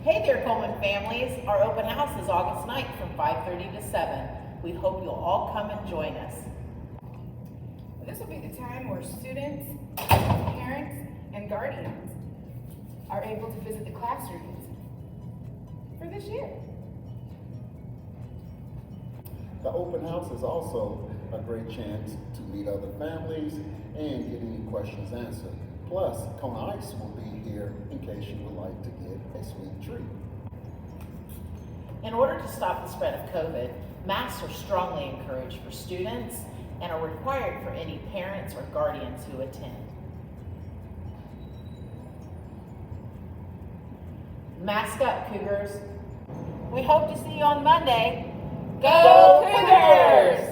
Hey there, Coleman families. Our open house is August 9th from 5:30 to 7. We hope you'll all come and join us. This will be the time where students, parents, and guardians are able to visit the classrooms for this year. The open house is also a great chance to meet other families and get any questions answered. Plus, Kona Ice will be here in case you would like to get a sweet treat. In order to stop the spread of COVID, masks are strongly encouraged for students and are required for any parents or guardians who attend. Mask up, Cougars. We hope to see you on Monday. Go Cougars!